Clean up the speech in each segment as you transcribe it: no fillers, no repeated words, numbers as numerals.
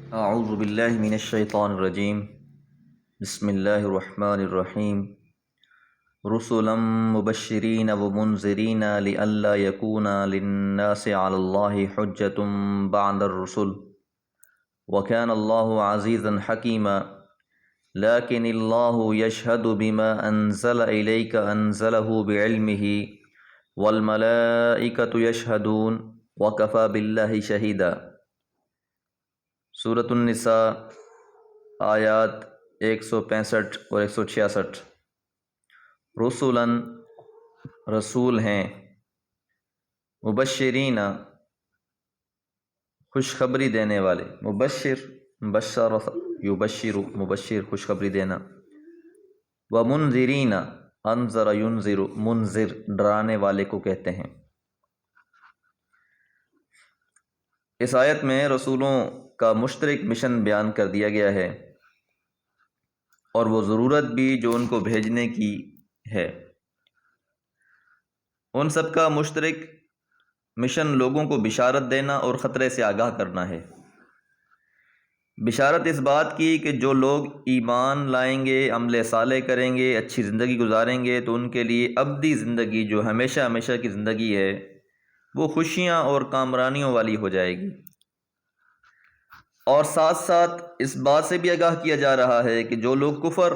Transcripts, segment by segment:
اعوذ باللہ من الشیطان الرجیم بسم اللہ الرحمن الرحیم رسلا مبشرین ومنذرین لئلا یکون للناس علی اللہ حجۃ بعد الرسل وکان اللہ عزیزا حکیما لیکن اللہ یشہد بما انزل الیک انزلہ بعلمہ والملائکۃ یشہدون وکفی باللہ شہیدا۔ سورۃ النساء آیات 165 اور 166۔ رسولاً رسول ہیں، مبشرین خوشخبری دینے والے، بشر یبشر مبشر خوشخبری دینا، ومنذرین انذر ینذر منذر ڈرانے والے کو کہتے ہیں۔ اس آیت میں رسولوں کا مشترک مشن بیان کر دیا گیا ہے اور وہ ضرورت بھی جو ان کو بھیجنے کی ہے۔ ان سب کا مشترک مشن لوگوں کو بشارت دینا اور خطرے سے آگاہ کرنا ہے۔ بشارت اس بات کی کہ جو لوگ ایمان لائیں گے، عمل صالح کریں گے، اچھی زندگی گزاریں گے تو ان کے لیے ابدی زندگی جو ہمیشہ ہمیشہ کی زندگی ہے وہ خوشیاں اور کامرانیوں والی ہو جائے گی۔ اور ساتھ ساتھ اس بات سے بھی آگاہ کیا جا رہا ہے کہ جو لوگ کفر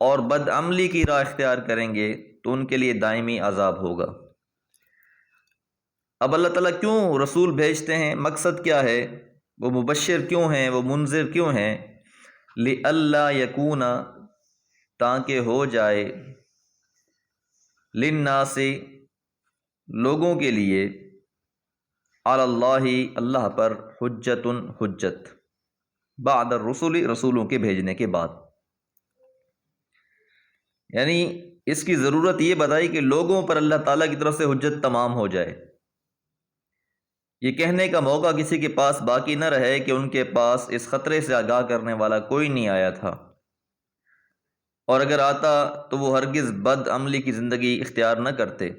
اور بدعملی کی راہ اختیار کریں گے تو ان کے لیے دائمی عذاب ہوگا۔ اب اللہ تعالیٰ کیوں رسول بھیجتے ہیں؟ مقصد کیا ہے؟ وہ مبشر کیوں ہیں؟ وہ منذر کیوں ہیں؟ لِأَلَّا يَكُونَ تاکہ ہو جائے، لِلنَّاسِ لوگوں کے لیے، علی اللہ اللہ پر، حجت بعد الرسل رسولوں کے بھیجنے کے بعد۔ یعنی اس کی ضرورت یہ بتائی کہ لوگوں پر اللہ تعالیٰ کی طرف سے حجت تمام ہو جائے، یہ کہنے کا موقع کسی کے پاس باقی نہ رہے کہ ان کے پاس اس خطرے سے آگاہ کرنے والا کوئی نہیں آیا تھا، اور اگر آتا تو وہ ہرگز بد عملی کی زندگی اختیار نہ کرتے۔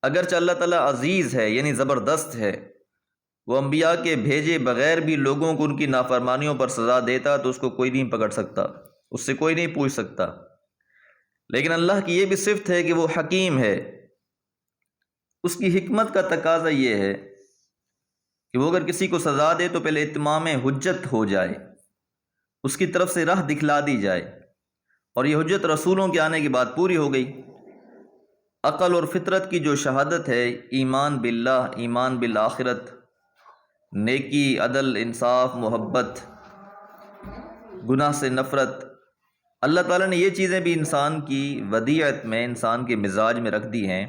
اگرچہ اللہ تعالیٰ عزیز ہے یعنی زبردست ہے، وہ انبیاء کے بھیجے بغیر بھی لوگوں کو ان کی نافرمانیوں پر سزا دیتا تو اس کو کوئی نہیں پکڑ سکتا، اس سے کوئی نہیں پوچھ سکتا، لیکن اللہ کی یہ بھی صفت ہے کہ وہ حکیم ہے۔ اس کی حکمت کا تقاضا یہ ہے کہ وہ اگر کسی کو سزا دے تو پہلے اتمام حجت ہو جائے، اس کی طرف سے راہ دکھلا دی جائے، اور یہ حجت رسولوں کے آنے کے بعد پوری ہو گئی۔ عقل اور فطرت کی جو شہادت ہے، ایمان باللہ، ایمان بالآخرت، نیکی، عدل، انصاف، محبت، گناہ سے نفرت، اللہ تعالیٰ نے یہ چیزیں بھی انسان کی ودیعت میں، انسان کے مزاج میں رکھ دی ہیں۔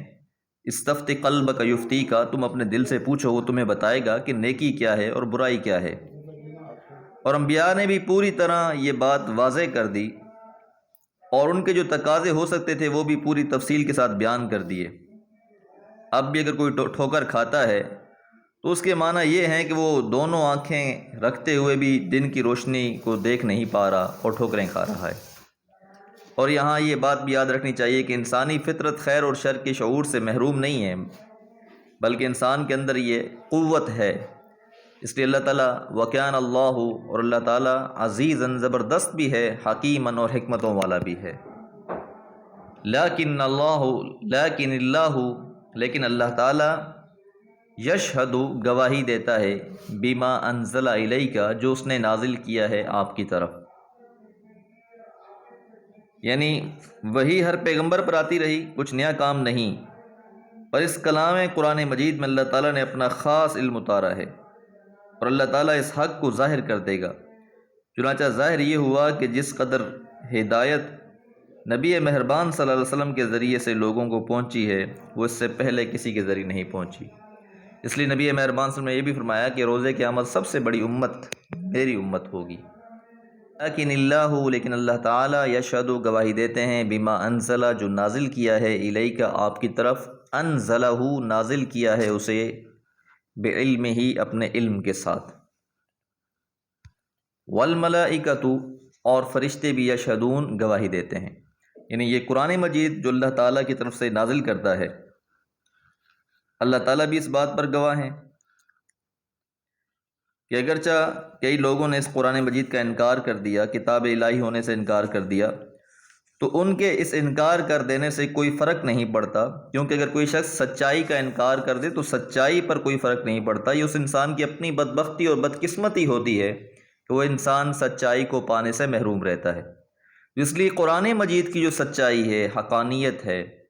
استفتی قلبک یفتی کا، تم اپنے دل سے پوچھو وہ تمہیں بتائے گا کہ نیکی کیا ہے اور برائی کیا ہے۔ اور انبیاء نے بھی پوری طرح یہ بات واضح کر دی، اور ان کے جو تقاضے ہو سکتے تھے وہ بھی پوری تفصیل کے ساتھ بیان کر دیے۔ اب بھی اگر کوئی ٹھوکر کھاتا ہے تو اس کے معنی یہ ہیں کہ وہ دونوں آنکھیں رکھتے ہوئے بھی دن کی روشنی کو دیکھ نہیں پا رہا اور ٹھوکریں کھا رہا ہے۔ اور یہاں یہ بات بھی یاد رکھنی چاہیے کہ انسانی فطرت خیر اور شر کے شعور سے محروم نہیں ہے، بلکہ انسان کے اندر یہ قوت ہے۔ اس لیے اللہ تعالیٰ وَكَانَ اللَّهُ، اور اللہ تعالیٰ عزیزاً زبردست بھی ہے، حکیماً اور حکمتوں والا بھی ہے۔ لیکن اللہ تعالیٰ یشہد گواہی دیتا ہے، بما انزل الیک جو اس نے نازل کیا ہے آپ کی طرف، یعنی وہی ہر پیغمبر پر آتی رہی، کچھ نیا کام نہیں، اور اس کلام قرآن مجید میں اللہ تعالیٰ نے اپنا خاص علم اتارا ہے، اور اللہ تعالیٰ اس حق کو ظاہر کر دے گا۔ چنانچہ ظاہر یہ ہوا کہ جس قدر ہدایت نبی مہربان صلی اللہ علیہ وسلم کے ذریعے سے لوگوں کو پہنچی ہے وہ اس سے پہلے کسی کے ذریعے نہیں پہنچی۔ اس لیے نبی مہربان صلی اللہ علیہ وسلم نے یہ بھی فرمایا کہ روز قیامت سب سے بڑی امت میری امت ہوگی۔ لیکن اللہ تعالیٰ یشہد گواہی دیتے ہیں، بما انزلہ جو نازل کیا ہے، الیک آپ کی طرف، انزلہ نازل کیا ہے اسے، بعلمہ اپنے علم کے ساتھ، والملائکۃ اور فرشتے بھی یشہدون گواہی دیتے ہیں۔ یعنی یہ قرآن مجید جو اللہ تعالیٰ کی طرف سے نازل کرتا ہے، اللہ تعالیٰ بھی اس بات پر گواہ ہیں کہ اگرچہ کئی لوگوں نے اس قرآن مجید کا انکار کر دیا، کتاب الہی ہونے سے انکار کر دیا، تو ان کے اس انکار کر دینے سے کوئی فرق نہیں پڑتا، کیونکہ اگر کوئی شخص سچائی کا انکار کر دے تو سچائی پر کوئی فرق نہیں پڑتا۔ یہ اس انسان کی اپنی بدبختی اور بدقسمتی ہوتی ہے کہ وہ انسان سچائی کو پانے سے محروم رہتا ہے۔ اس لیے قرآن مجید کی جو سچائی ہے، حقانیت ہے،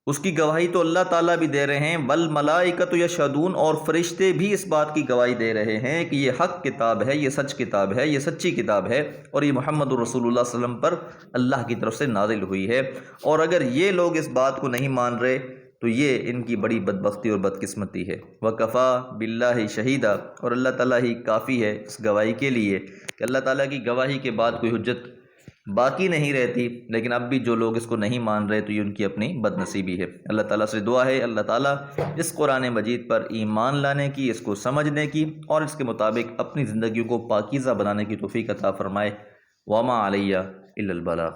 اس کی گواہی تو اللہ تعالیٰ بھی دے رہے ہیں، والملائکۃ یشہدون، اور فرشتے بھی اس بات کی گواہی دے رہے ہیں کہ یہ حق کتاب ہے، یہ سچ کتاب ہے، یہ سچی کتاب ہے، اور یہ محمد رسول اللہ صلی اللہ علیہ وسلم پر اللہ کی طرف سے نازل ہوئی ہے۔ اور اگر یہ لوگ اس بات کو نہیں مان رہے تو یہ ان کی بڑی بدبختی اور بدقسمتی ہے۔ وَكَفَى بِاللَّهِ شَهِيدًا، اور اللہ تعالیٰ ہی کافی ہے اس گواہی کے لیے کہ اللہ تعالیٰ کی گواہی کے بعد کوئی حجت باقی نہیں رہتی۔ لیکن اب بھی جو لوگ اس کو نہیں مان رہے تو یہ ان کی اپنی بد نصیبی ہے۔ اللہ تعالیٰ سے دعا ہے اللہ تعالیٰ اس قرآن مجید پر ایمان لانے کی، اس کو سمجھنے کی اور اس کے مطابق اپنی زندگیوں کو پاکیزہ بنانے کی توفیق عطا فرمائے۔ وما علیہ الا البلاغ۔